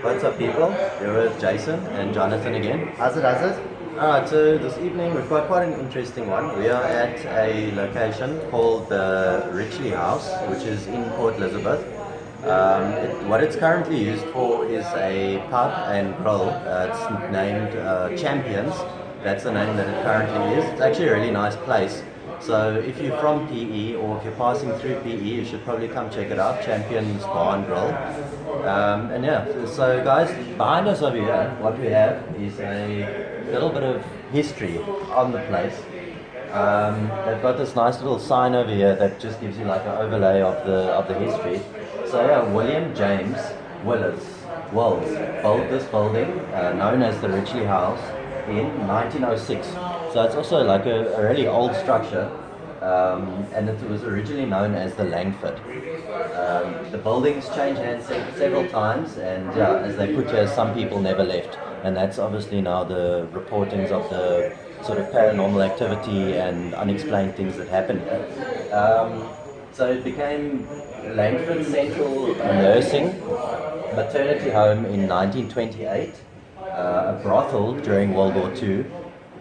What's up, people? You're with Jason and Jonathan again. How's it, how's it? Alright, so this evening we've got quite an interesting one. We are at a location called the Richley House, which is in Port Elizabeth. What it's currently used for is a pub and grill. It's named Champions. That's the name that it currently is. It's actually a really nice place. So if you're from PE or if you're passing through PE, you should probably come check it out, Champions Bar and Grill. And yeah, so guys, behind us over here, what we have is a little bit of history on the place. They've got this nice little sign over here that just gives you like an overlay of the history. So yeah, William James Wells built this building, known as the Richley House, in 1906. So it's also like a really old structure, and it was originally known as the Langford. The buildings changed hands several times, and yeah, as they put here, some people never left, and that's obviously now the reportings of the sort of paranormal activity and unexplained things that happen here. So it became Langford Central Nursing Maternity Home in 1928, a brothel during World War II,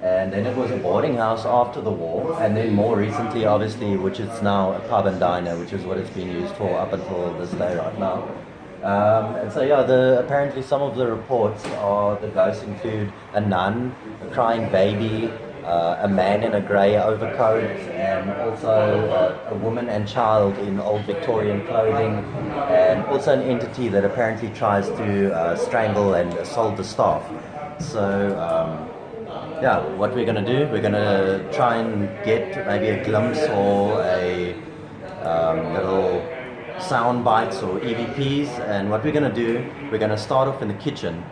and then it was a boarding house after the war, and then more recently, obviously, which is now a pub and diner, which is what it's been used for up until this day right now. And so yeah, apparently some of the reports are the ghosts include a nun, a crying baby, a man in a grey overcoat, and also a woman and child in old Victorian clothing, and also an entity that apparently tries to strangle and assault the staff. So yeah, what we're going to do, we're going to try and get maybe a glimpse or a little sound bites or EVPs, and what we're going to do, we're going to start off in the kitchen.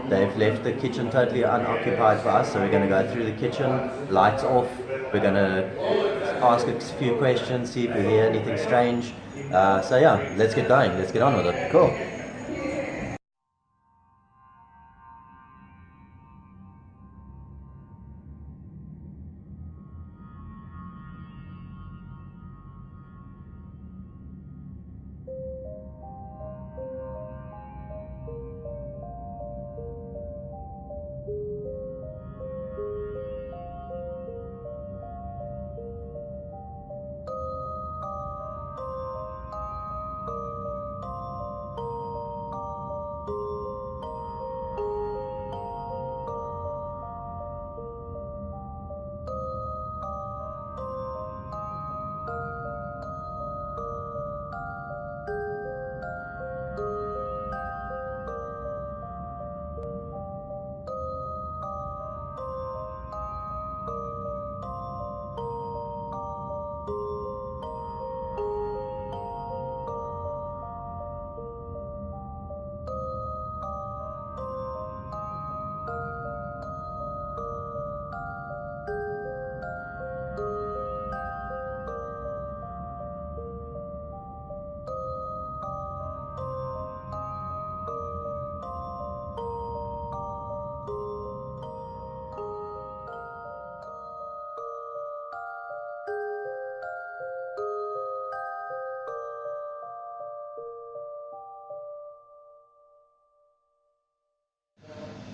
They've left the kitchen totally unoccupied for us, so we're going to go through the kitchen, lights off. We're going to ask a few questions, see if we hear anything strange. So yeah, let's get going, let's get on with it. Cool.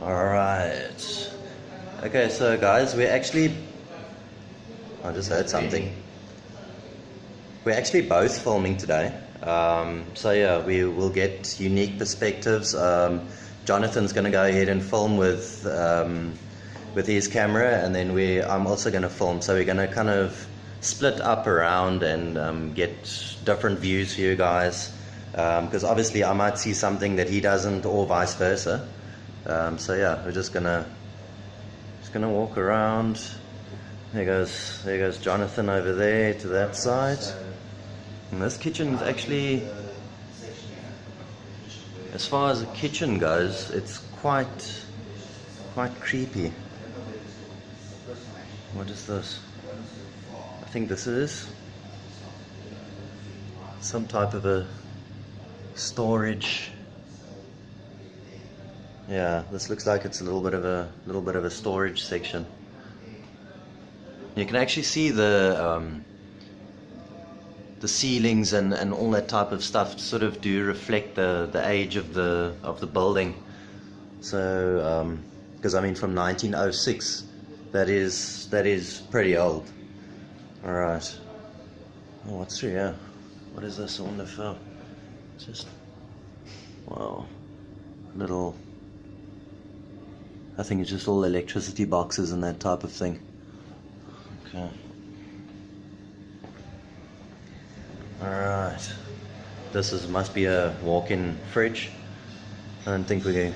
Alright. Okay, so guys, I just heard something. We're actually both filming today. So yeah, we will get unique perspectives. Jonathan's going to go ahead and film with his camera, and then I'm also going to film. So we're going to kind of split up around and get different views for you guys. Because obviously I might see something that he doesn't, or vice versa. So yeah, we're just gonna walk around. There goes Jonathan over there to that side. And this kitchen is actually, as far as the kitchen goes, it's quite creepy. What is this? I think this is some type of a storage. Yeah, this looks like it's a little bit of a storage section. You can actually see the the ceilings and all that type of stuff sort of do reflect the age of the building. So because I mean from 1906, that is pretty old. All right. Oh, what's through here? What is this? I wonder if just wow, little. I think it's just all electricity boxes and that type of thing. Okay. Alright. This must be a walk-in fridge. I don't think we're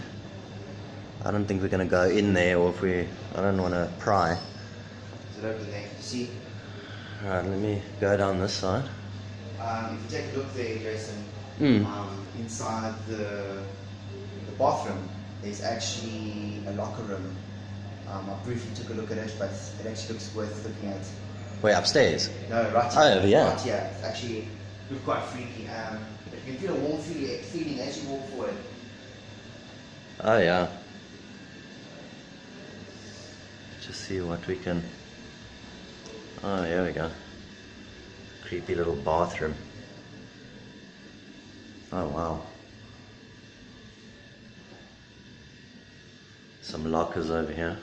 gonna go in there, or I don't wanna pry. Is it over there? See? Alright, let me go down this side. If you take a look there, Jason, Mm. inside the bathroom, there's actually a locker room. I briefly took a look at it, but it actually looks worth looking at. Way upstairs? No, right here. Oh, yeah. Right here. It's actually looked quite freaky. But you can feel a warm feeling as you walk forward. Oh yeah. Just see what we can. Oh, here we go. Creepy little bathroom. Oh wow. Some lockers over here.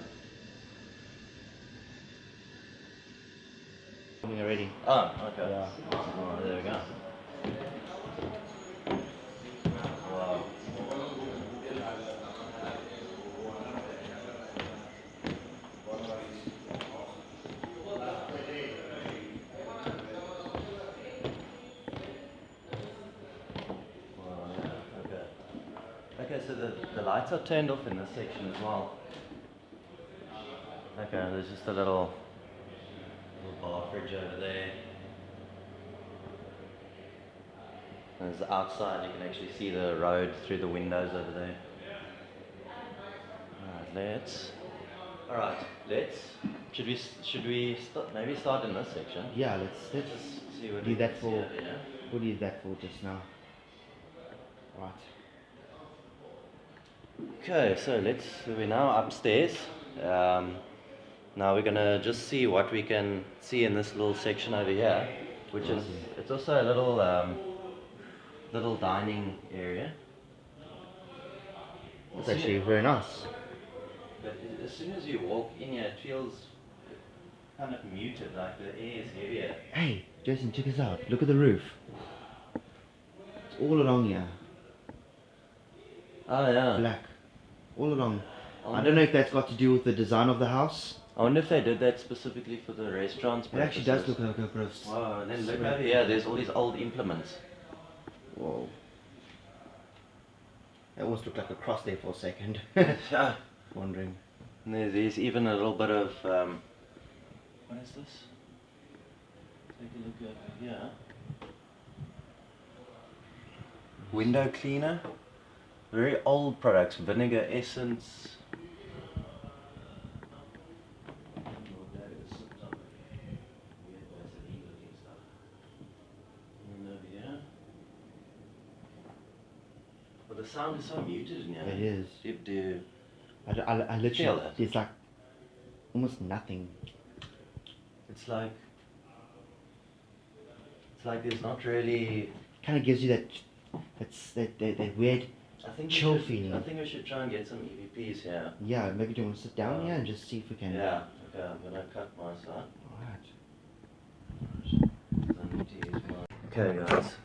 Already. Oh, okay. Yeah. Oh, there we go. Wow. Okay, so the lights are turned off in this section as well. Okay, there's just a little bar fridge over there. There's outside, you can actually see the road through the windows over there. Alright, should we maybe start in this section? Yeah, let's See what do we that can for. see over here. What is that for just now? Right. Okay, so we're now upstairs. Now we're gonna just see what we can see in this little section over here, which is, it's also a little dining area. It's actually very nice. But as soon as you walk in here, it feels kind of muted, like the air is heavier. Hey, Jason, check this out. Look at the roof. It's all along here. Oh yeah. Black. All along. I don't know if that's got to do with the design of the house. I wonder if they did that specifically for the restaurants. It actually does look like a gross. Wow, and then look over here, there's all these old implements. Whoa. It almost looked like a cross there for a second. Yeah. Wondering. And there's even a little bit of, what is this? Take a look over here. Window cleaner. Very old products, vinegar essence. But the sound is so muted in here. It is. I literally Feel it? there's like almost nothing. It's like there's not really. Kind of gives you that weird chill feeling. I think we should try and get some EVPs here. Yeah, maybe do you want to sit down here and just see if we can. Yeah. Okay, I'm gonna cut my side. Alright. Okay, guys.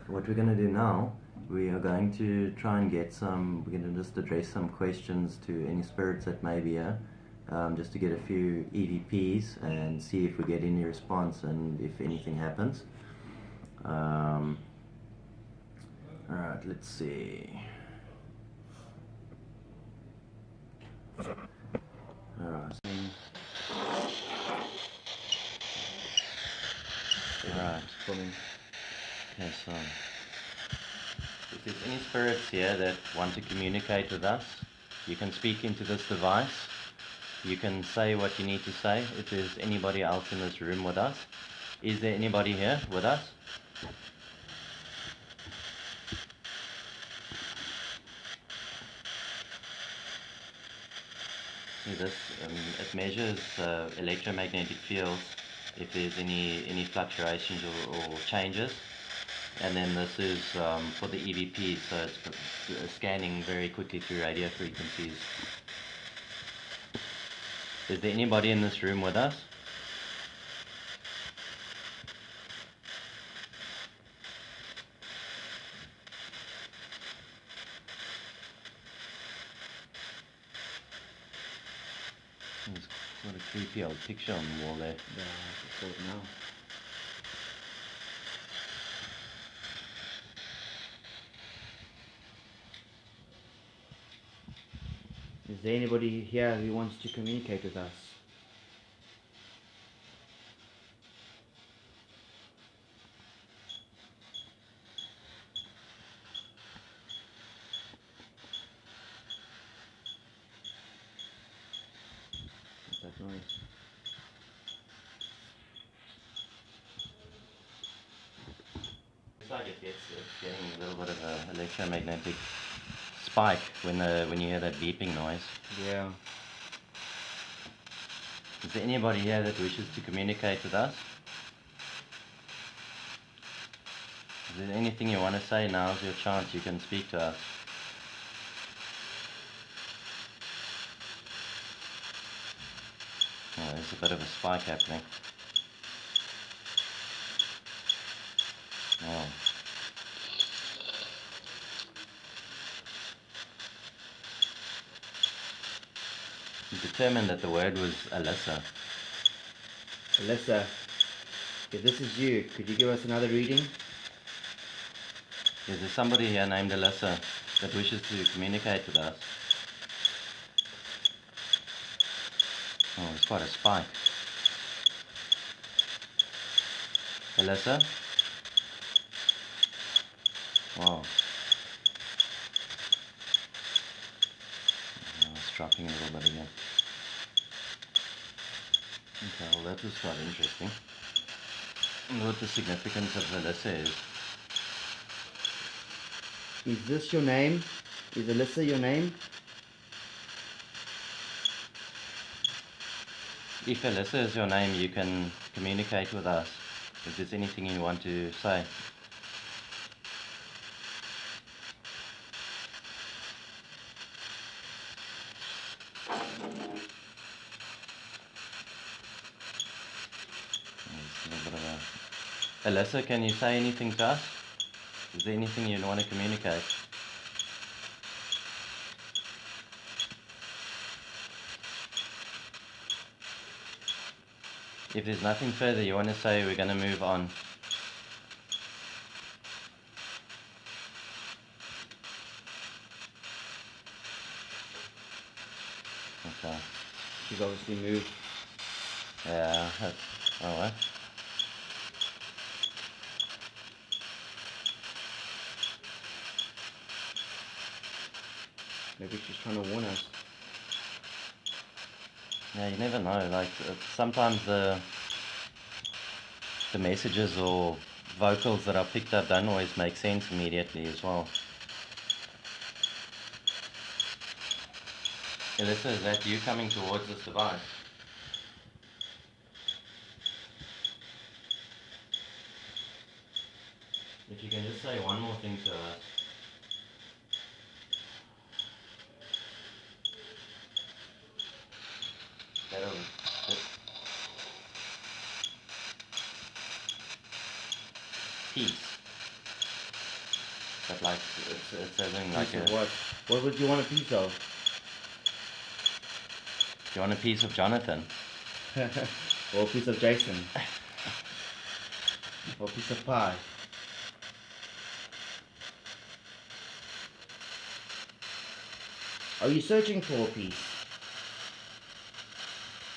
What we're gonna do now, we are going to try and get some. We're gonna just address some questions to any spirits that may be here. Just to get a few EVPs and see if we get any response and if anything happens. Alright, let's see. Alright. Alright. Okay, so if there's any spirits here that want to communicate with us, you can speak into this device. You can say what you need to say. If there's anybody else in this room with us. Is there anybody here with us? See this, it measures electromagnetic fields if there's any fluctuations or changes. And then this is for the EVP, so it's scanning very quickly through radio frequencies. Is there anybody in this room with us? There's quite a creepy old picture on the wall there. Yeah, I saw it now. Is there anybody here who wants to communicate with us? What's that noise? Looks like it's getting a little bit of an electromagnetic spike when you hear that beeping noise. Yeah. Is there anybody here that wishes to communicate with us? Is there anything you want to say? Now's your chance. You can speak to us. Oh, there's a bit of a spike happening. Oh. You determined that the word was Alyssa. Alyssa, if this is you, could you give us another reading? Is there somebody here named Alyssa that wishes to communicate with us? Oh, it's quite a spike. Alyssa? Wow. Oh, it's dropping a little bit again. Okay, well that was quite interesting. I wonder what the significance of Alyssa is. Is this your name? Is Alyssa your name? If Alyssa is your name, you can communicate with us if there's anything you want to say. There's a little bit of a... Alyssa, can you say anything to us? Is there anything you want to communicate? If there's nothing further you want to say, we're going to move on. Okay. She's obviously moved. Yeah, alright. Maybe she's trying to warn us. Yeah, you never know. Like sometimes the messages or vocals that are picked up don't always make sense immediately as well. Alyssa, is that you coming towards this device? If you can just say one more thing to us. That'll... Peace. But like, it's something like Piece a... of what? What would you want a piece of? Do you want a piece of Jonathan? Or a piece of Jason? Or a piece of pie? Are you searching for a piece?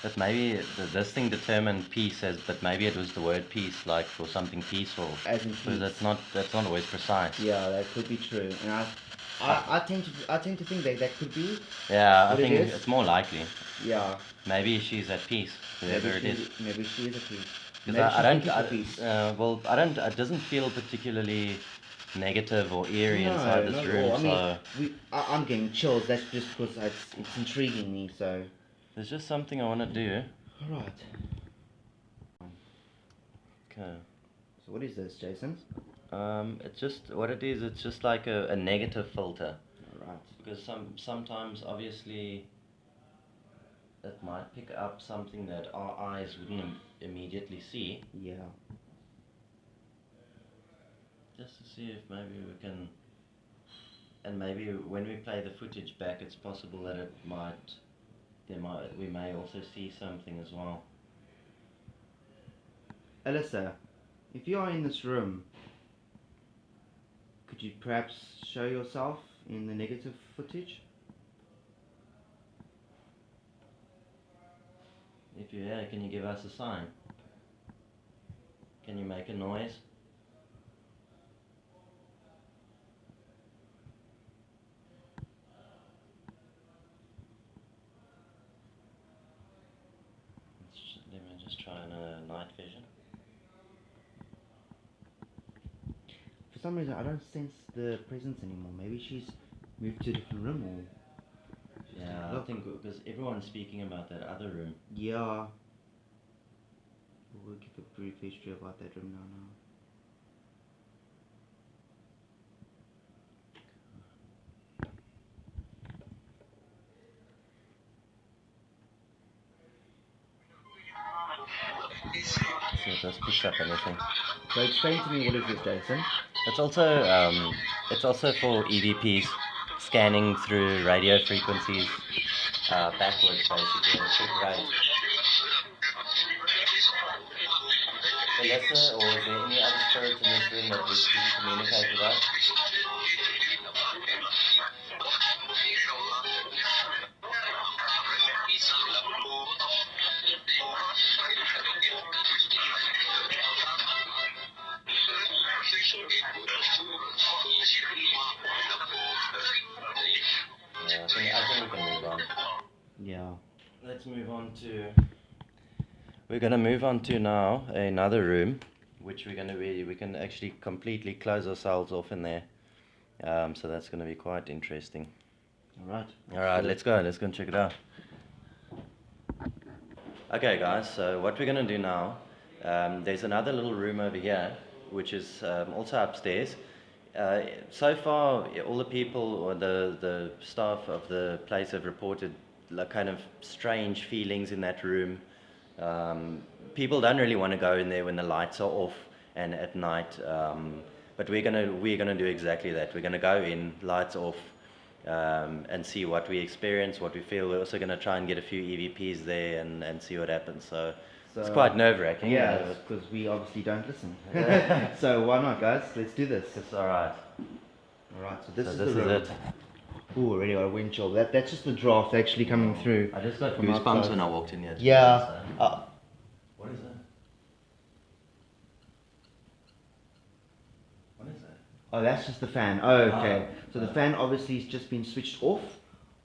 But maybe this thing determined peace as, but maybe it was the word peace, like for something peaceful. As in So peace. that's not always precise. Yeah, that could be true. And I tend to think that could be. Yeah, I What it think is? it's more likely. Yeah. Maybe she's at peace, whoever it is. Maybe she is a piece. Because Maybe I she's don't, looking for peace. well, I don't, it doesn't feel particularly negative or eerie inside this not at room, all. so I'm getting chills. That's just because it's intriguing me. So. there's just something I want to do. All right. Okay. So what is this, Jason? It's just what it is. It's just like a negative filter. Alright. Because sometimes obviously it might pick up something that our eyes wouldn't immediately see. Yeah. Just to see if maybe we can, and maybe when we play the footage back, it's possible that we may also see something as well. Alyssa, if you are in this room, could you perhaps show yourself in the negative footage? If you're here, can you give us a sign? Can you make a noise? Let me just try another night vision. For some reason, I don't sense the presence anymore. Maybe she's moved to a different room or... Yeah, I think because everyone's speaking about that other room. Yeah. We'll give a brief history about that room now. See if this picks up anything. So explain to me, what is this, Jason? It's also for EVPs, scanning through radio frequencies backwards, basically, at a quick rate. Alyssa, or is there any other spirits in this room that would communicate with us? Yeah, I think we can move on. Yeah. Let's move on to... We're going to move on to now another room, which we can actually completely close ourselves off in there. So that's going to be quite interesting. Alright, let's go and check it out. Okay guys, so what we're going to do now, there's another little room over here, which is also upstairs. So far, all the people or the staff of the place have reported like kind of strange feelings in that room. People don't really want to go in there when the lights are off and at night, but we're gonna do exactly that. We're gonna go in, lights off, and see what we experience, what we feel. We're also gonna try and get a few EVPs there and see what happens. So it's quite nerve-wracking. Yeah, because we obviously don't listen. So why not, guys? Let's do this. It's alright. Alright, so this is this the room. is it. Ooh, already got a wind chill. That's just the draft actually coming through. I just got from goosebumps outside. when I walked in here. Yeah. What is that? What is that? Oh, that's just the fan. Oh, okay. So the fan obviously has just been switched off,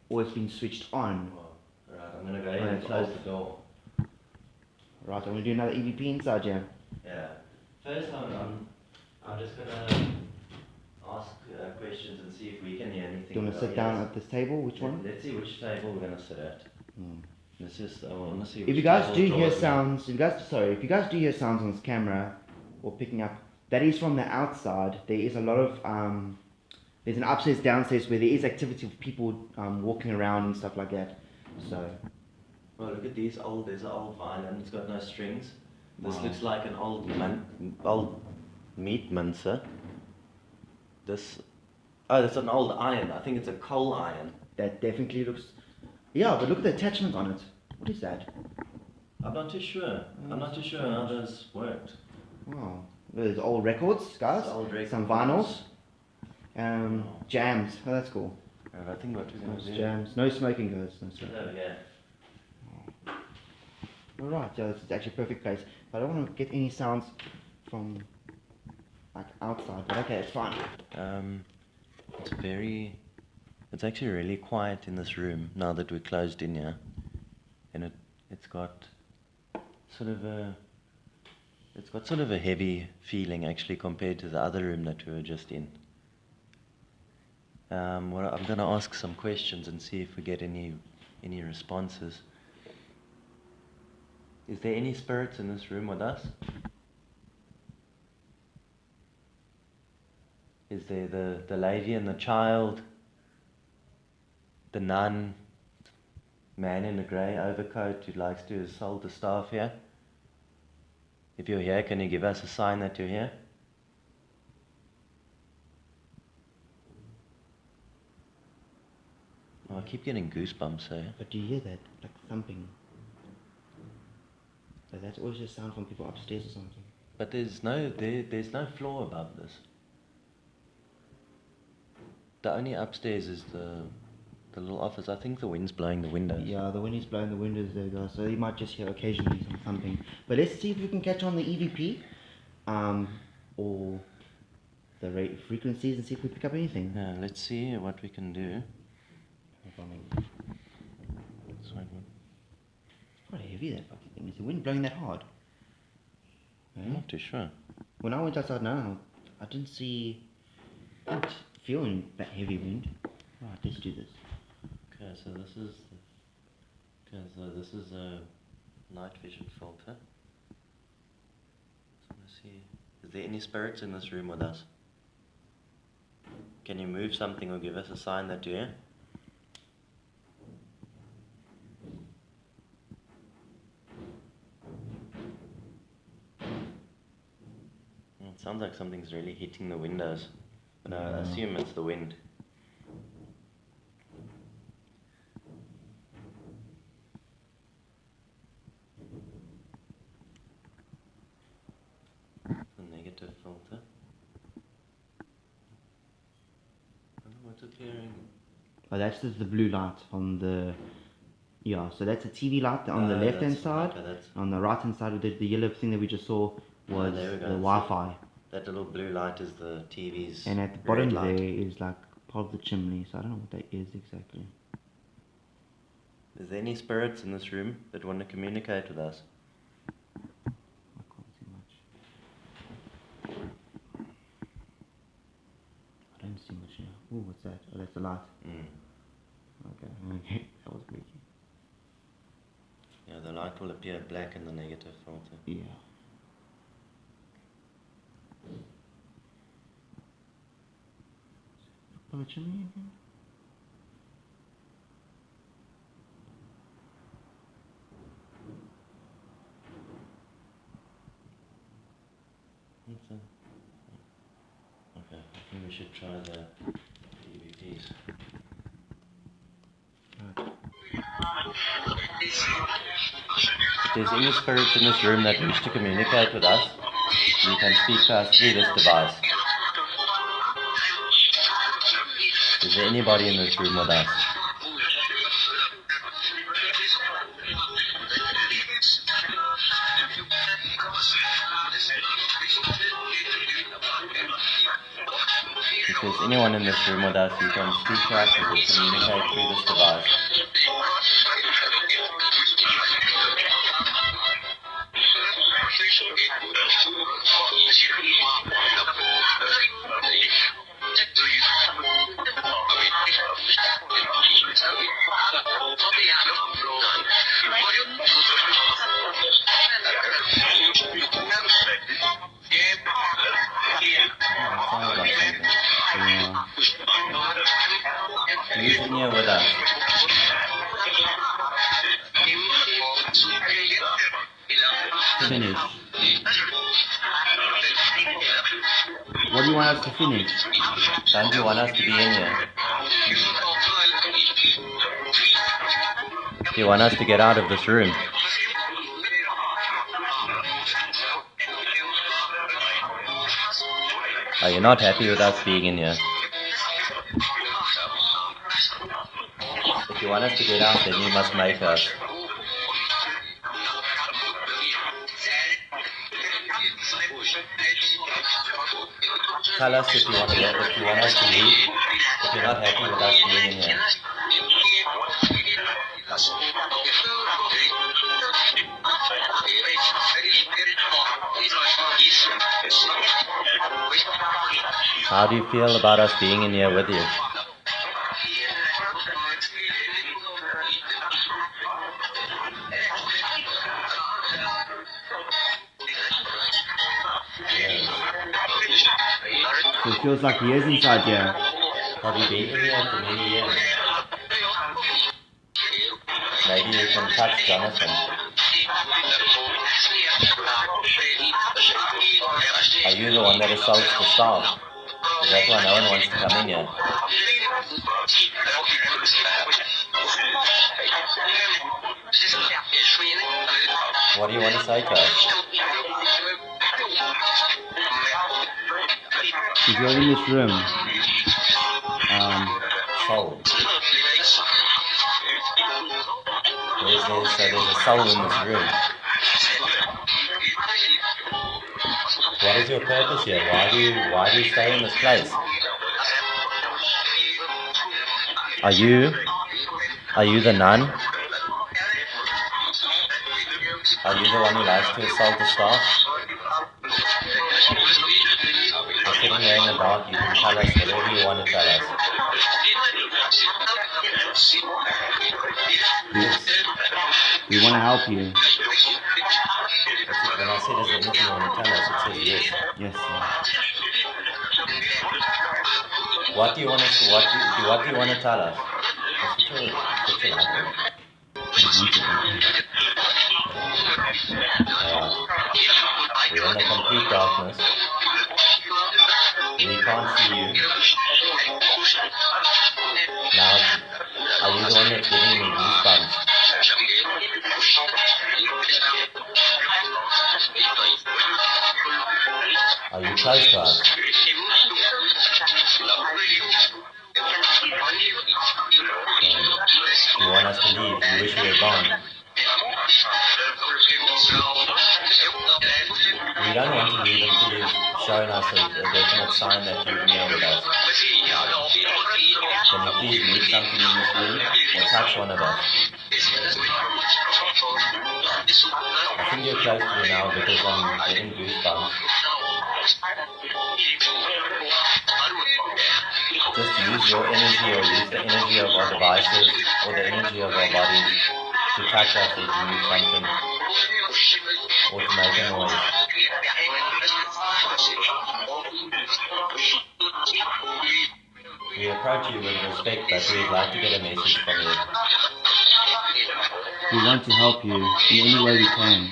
or it's been switched on. Right, I'm gonna go in and close the door. Right, I'm gonna do another EVP inside here. Yeah. First, I'm just gonna ask questions and see if we can hear anything. Do you want to sit down at this table? Which one? Let's see which table we're gonna sit at. Let's just. I want to see. If you guys do hear sounds, if you guys do hear sounds on this camera or picking up, that is from the outside. There is a lot of there's an upstairs, downstairs where there is activity of people walking around and stuff like that. So. Well, look at these old. There's an old violin. It's got no strings. This Wow. looks like an old meat mincer. This. Oh, that's an old iron. I think it's a coal iron. That definitely looks. Yeah, but look at the attachment on it. What is that? I'm not too sure. I'm not too sure how this worked. Wow. There's old records, guys. Old records. Some vinyls. Jams. Oh, that's cool. And I think what we're going to do. Jams. No smoking, guys. No smoking. Oh, yeah. Alright, yeah, this is actually a perfect place. But I don't want to get any sounds from like outside. But okay, it's fine. It's actually really quiet in this room now that we're closed in here, and it's got sort of a heavy feeling actually compared to the other room that we were just in. Well, I'm going to ask some questions and see if we get any responses. Is there any spirits in this room with us? Is there the lady and the child, the nun, man in a grey overcoat who likes to assault the staff here? If you're here, can you give us a sign that you're here? Oh, I keep getting goosebumps, eh? But do you hear that? Like thumping. But that's always a sound from people upstairs or something. But there's no floor above this. The only upstairs is the little office. I think the wind's blowing the windows. Yeah, the wind is blowing the windows there, guys. So you might just hear occasionally some thumping. But let's see if we can catch on the EVP, or the rate frequencies, and see if we pick up anything. Yeah, let's see what we can do. It's quite heavy, that fucking thing. Is the wind blowing that hard? I'm not too sure. When I went outside now, I didn't feel any that heavy wind. Right, let's do this. Okay, so this is a night vision filter. Just want to see, is there any spirits in this room with us? Can you move something or give us a sign that you're here? It sounds like something's really hitting the windows, but I assume it's the wind. The negative filter. I don't know what's appearing. Oh, that's just the blue light on the... Yeah, so that's a TV light on the left-hand side. Okay, on the right-hand side, the yellow thing that we just saw was there we go. the Wi-Fi. That little blue light is the TV's. And at the bottom red light. there is like part of the chimney, so I don't know what that is exactly. Is there any spirits in this room that want to communicate with us? I can't see much. I don't see much here. Ooh, what's that? Oh, that's the light. Okay, that was freaky. Yeah, the light will appear black in the negative filter. Yeah. On the chimney again? Okay, I think we should try the EVPs. Right. If there's any spirits in this room that wish to communicate with us, you can speak to us through this device. Is there anybody in this room with us? If there's anyone in this room with us, you can speak to us or communicate through this device. Sounds like something. Yeah. Who's in here with us? Finish. What do you want us to finish? Don't you want us to be in here? Do you want us to get out of this room? Are you not happy with us being in here? If you want us to get out, then you must make us. Tell us if you want us to leave, if you're not happy with us being in here. How do you feel about us being in here with you? it feels like he is inside here. Have you been in here for many years? Maybe you can touch Jonathan. Are you the one that assaults the staff? Is that why no one wants to come in here? What do you want to say, Coach? If you're in this room, Soul. There's a soul in this room. What is your purpose here? Why do you stay in this place? Are you the nun? Are you the one who likes to assault the staff? We're sitting here in the dark. You can tell us whatever you want to tell us. we want to help you. When I said, is there anything you want to tell us, it says yes. Yes, sir. What do you want to tell us? Put your light on. We're in the complete darkness. We can't see you. Now, are you the one that's giving me goosebumps? Are you close to us? You want us to leave? You wish we were gone? We don't want to leave until you've shown us a definite sign that you're here with us. Can you please move something in this room or touch one of us? I think you're close to me now because I'm getting goosebumps. Just use your energy or use the energy of our devices or the energy of our bodies to touch us or to move something or to make a noise. We approach you with respect, but we'd like to get a message from you. We want to help you in any way we can.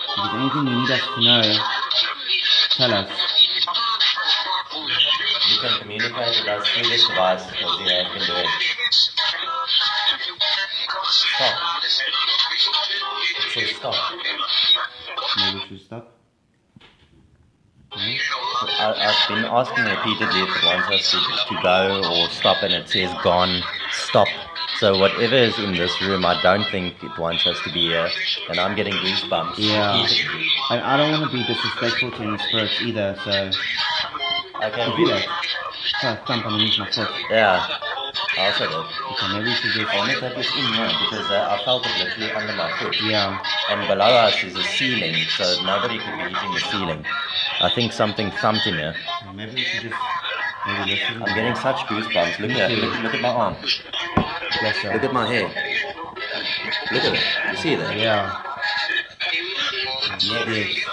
If there's anything you need us to know, tell us. You can communicate with us through this device as you have been doing. Stop. It says stop. Maybe we should stop. I've been asking repeatedly if it wants us to go or stop, and it says gone, stop. So whatever is in this room, I don't think it wants us to be here, and I'm getting goosebumps repeatedly. And I don't want to be disrespectful to any spirits either, so... Okay, do that. Try to thump underneath my foot. Yeah, I also did. Okay, maybe we should just... I wonder if that was in here, because I felt it literally under my foot. Yeah. And below us is a ceiling, so nobody could be hitting the ceiling. I think something thumped in here. Maybe we should just... Maybe listen. I'm getting such goosebumps. Look here, look at my arm. Yes, sir. Look at my hair. Look at it. You see that? Yeah. Yes.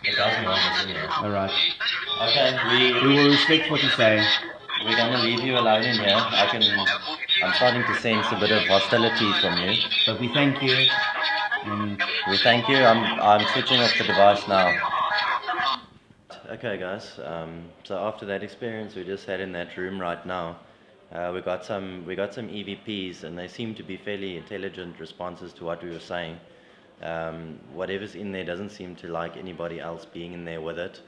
It doesn't want us in here. Alright. Okay, We will respect what you say. we're gonna leave you alone in here. I'm starting to sense a bit of hostility from you. But we thank you. And We thank you. I'm switching off the device now. Okay, guys. So after that experience we just had in that room right now, we got some EVPs, and they seem to be fairly intelligent responses to what we were saying. Whatever's in there doesn't seem to like anybody else being in there with it.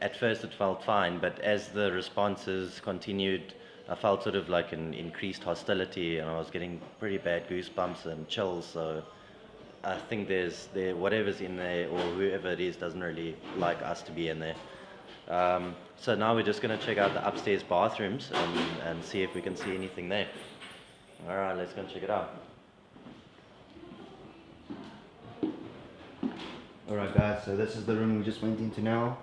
At first it felt fine, but as the responses continued, I felt sort of like an increased hostility, and I was getting pretty bad goosebumps and chills. So I think whatever's in there, or whoever it is, doesn't really like us to be in there. So now we're just going to check out the upstairs bathrooms and see if we can see anything there. Alright, let's go and check it out. alright guys, so this is the room we just went into now.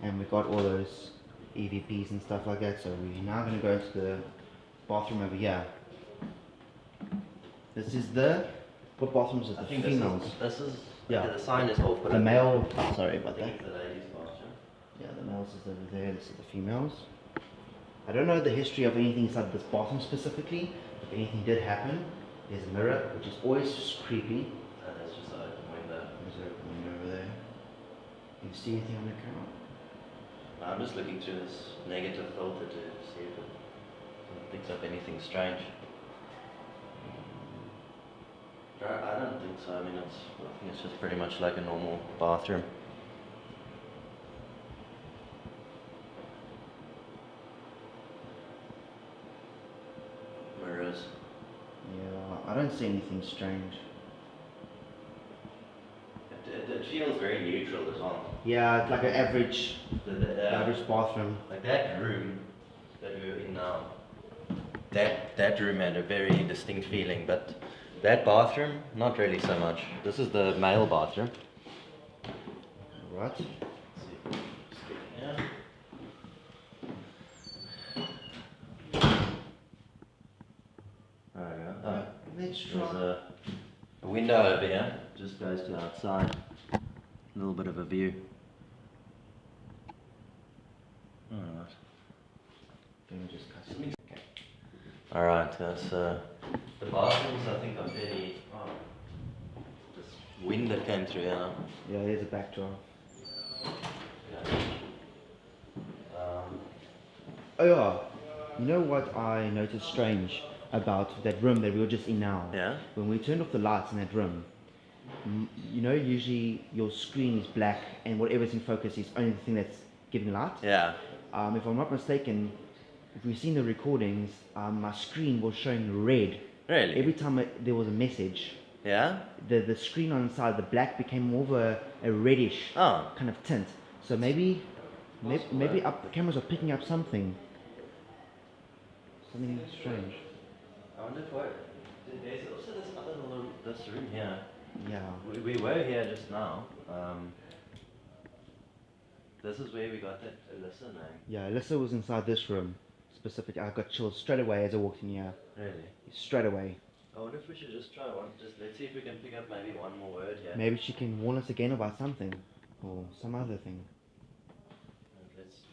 And we got all those EVPs and stuff like that. So we're now going to go into the bathroom over here. This is the... What bathrooms is I the think females? this is Yeah. the sign is off. The male... Oh, sorry about that. The ladies' bathroom. Yeah, the males is over there. This is the females. I don't know the history of anything inside this bathroom specifically. If anything did happen, there's a mirror, which is always creepy. That's just an open window. There's an open window over there. Can you see anything on the camera? I'm just looking through this negative filter to see if it picks up anything strange. I don't think so. I think it's just pretty much like a normal bathroom. Mirrors. Yeah, I don't see anything strange. It feels very neutral as well. Yeah, it's like an average, average bathroom. Like that room that we're in now. That room had a very distinct feeling, but that bathroom, not really so much. This is the male bathroom. Right. Yeah. There we go. Oh, Let's there's a window over here. Just goes to outside. A little bit of a view. Alright. Okay. Alright, guys. The bathrooms I think are very... Oh, this wind that came through here. Yeah, there's a backdrop. Yeah. Oh yeah, you know what I noticed strange about that room that we were just in now? Yeah? When we turned off the lights in that room, you know, usually your screen is black and whatever's in focus is only the thing that's giving light. Yeah. If I'm not mistaken, if we've seen the recordings, my screen was showing red. Really? Every time there was a message, Yeah? the screen on the side, the black became more of a reddish Oh. kind of tint. So maybe the cameras are picking up something strange. I wonder if what... There's also this other little... this room here. Yeah. We were here just now. This is where we got that Alyssa name. Yeah, Alyssa was inside this room. Specifically, I got chills straight away as I walked in here. Really? Straight away. I wonder if we should just try one. Let's see if we can pick up maybe one more word here. Maybe she can warn us again about something. Or some other thing. Let's...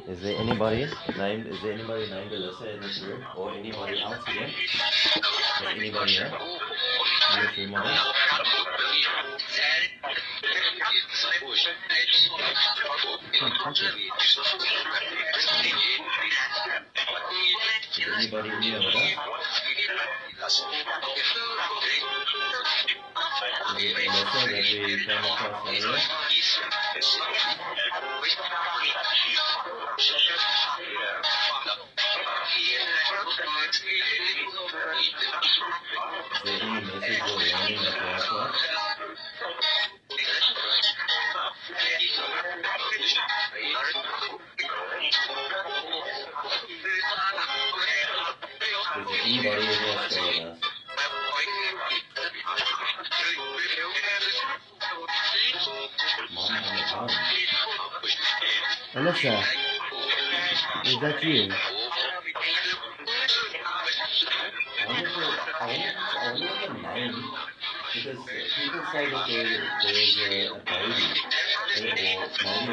Is there anybody named Alyssa in this room? Or anybody else here? Is anybody here? In this room or not? Is anybody in here with us? Is it Alyssa that we came across earlier? Is there any message or warning that you have for us? Is there anybody in here still with us? Mom on the phone. Alyssa, is that you? I wonder what the name, because people say that there's a baby, or maybe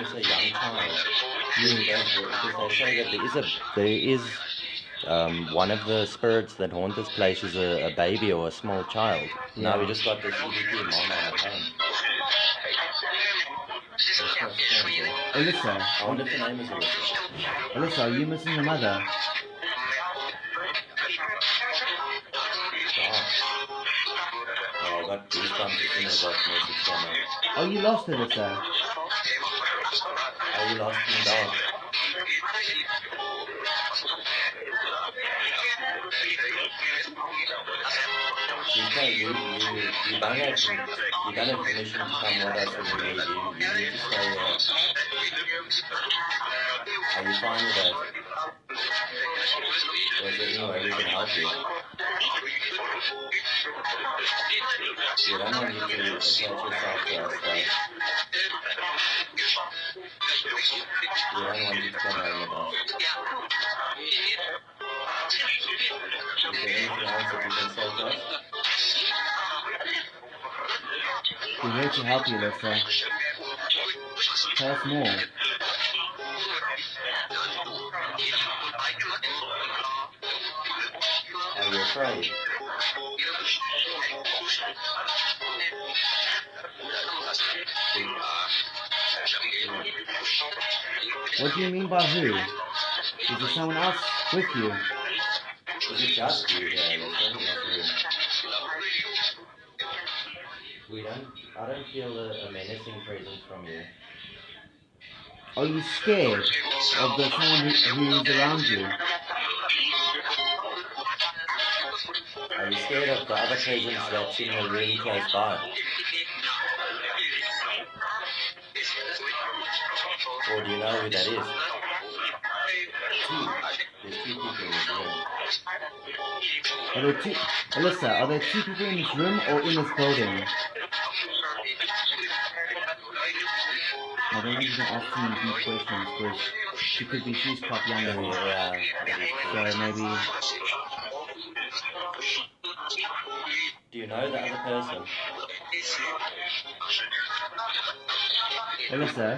it's a young child. Because they say that there is one of the spirits that haunt this place is a baby or a small child. Yeah. Now we just got this EVP mom on the phone. Alyssa, I wonder if the name is Alyssa. Alyssa, are you missing your mother? Oh, I got goosebumps as soon as that message came out. Oh, you lost Alyssa. Are you lost in the dark? You don't have permission to come with us when we need you. You need to stay here. Are you fine with that? Or is there any way we can help you? You don't want you to attach yourself to us, though. We don't want you to come home with us. Is there anything else that you can say to us? We're here to help you, Alyssa. Tell us more. Are you afraid? What do you mean by who? Is there someone else with you? Is it just you here, Alyssa, in this room? I don't feel a menacing presence from you. Are you scared of the someone who's around you? Are you scared of the other presence that's in the room close by? Or do you know who that is? There's two people in this room. Alyssa, are there two people in this room or in this building? I don't think you can ask too many deep questions because she's quite young. Yeah. So maybe. Do you know the other person? Alyssa,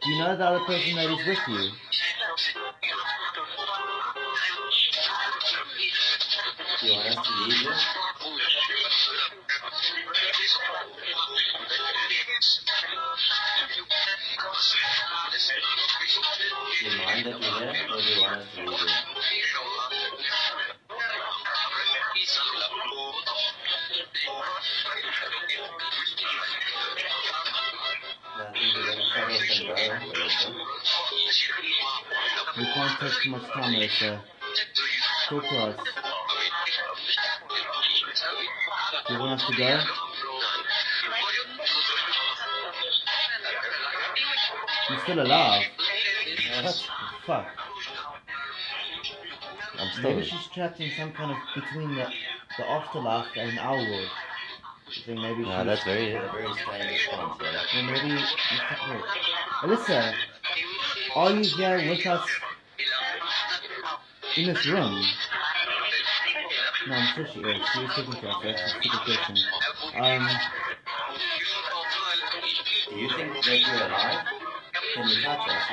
do you know the other person that is with you? Do you want us to leave you? Do you mind that we're here, or do you want us to leave you? I think we're going to shut off and go, Alyssa. We can't take too much time, Alyssa. Talk to us. Do you want us to go? You're still alive. What? Fuck. I'm still... Maybe she's trapped in some kind of between the afterlife and our world. I think maybe No, that's very strange response, yeah. Or maybe... Alyssa, are you here with us in this room? No, I'm sure she is. She is talking to us. That's a stupid question. Do you think that you're alive? Can you touch us?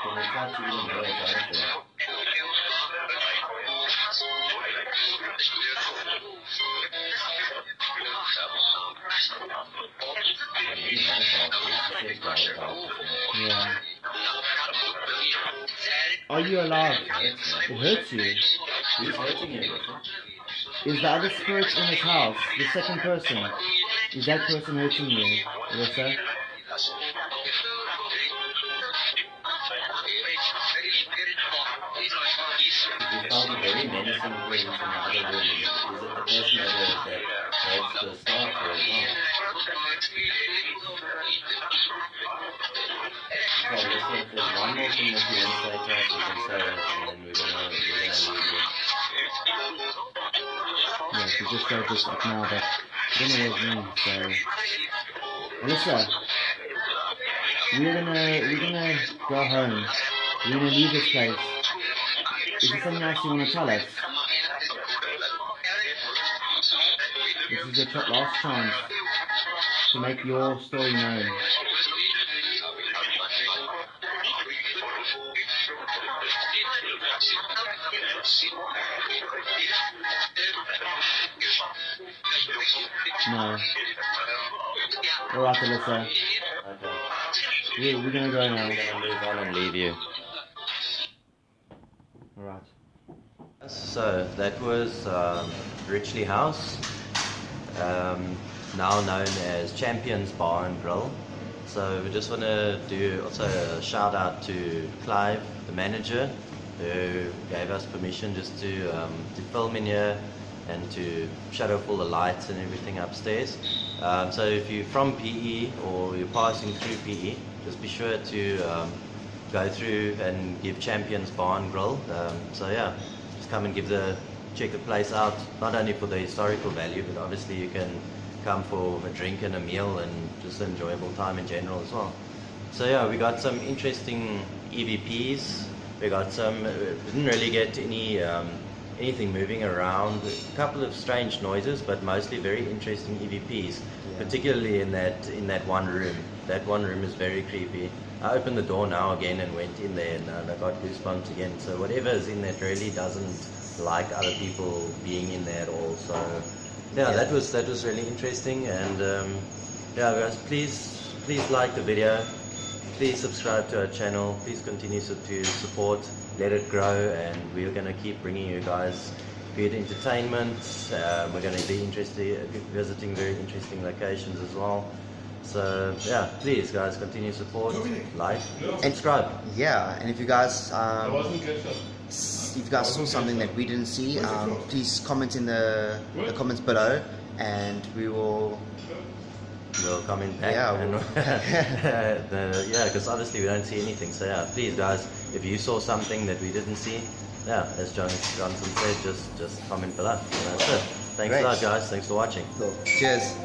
Can we touch you even though it's anything? Yeah. Are you alive? It hurts you. Who's hurting you, Alyssa? Is the other spirit in this house, the second person, is that person hurting you, Alyssa? You felt a very menacing presence in the other room. Is it the person that helps the staff or not? Okay, listen, if there's one more thing that you want to say to us, you can say it, and then we're gonna leave you. Yeah, she just showed this up now, but I don't know what it means, so... Alyssa, we're gonna go home. We're gonna leave this place. Is there something else you want to tell us? This is your last chance to make your story known. No. Alright, Alyssa. Okay. We're gonna go now. We're gonna move on and leave you. Alright. So that was Richley House, now known as Champions Bar and Grill. So we just want to do also a shout out to Clive, the manager, who gave us permission just to film in here and to shut off all the lights and everything upstairs. So if you're from PE or you're passing through PE, just be sure to go through and give Champions Bar and Grill. So yeah, just come and check the place out, not only for the historical value, but obviously you can come for a drink and a meal and just an enjoyable time in general as well. So yeah, we got some interesting EVPs. We got some, we didn't really get any anything moving around, a couple of strange noises, but mostly very interesting EVPs, particularly in that one room. That one room is very creepy. I opened the door now again and went in there, and I got goosebumps again. So whatever is in there really doesn't like other people being in there at all. So yeah, that was really interesting. And yeah, guys, please like the video. Please subscribe to our channel. Please continue to support. Let it grow, and we're going to keep bringing you guys good entertainment. We're going to be visiting very interesting locations as well. So yeah, please guys, continue support, like, and subscribe. Yeah, and if you guys saw something that we didn't see, please comment in the comments below, and we'll comment back. Yeah, yeah, because obviously we don't see anything. So yeah, please guys, if you saw something that we didn't see, yeah, as Johnson said, just comment below. So that's it. Thanks a lot, guys. Thanks for watching. Cool. Cheers.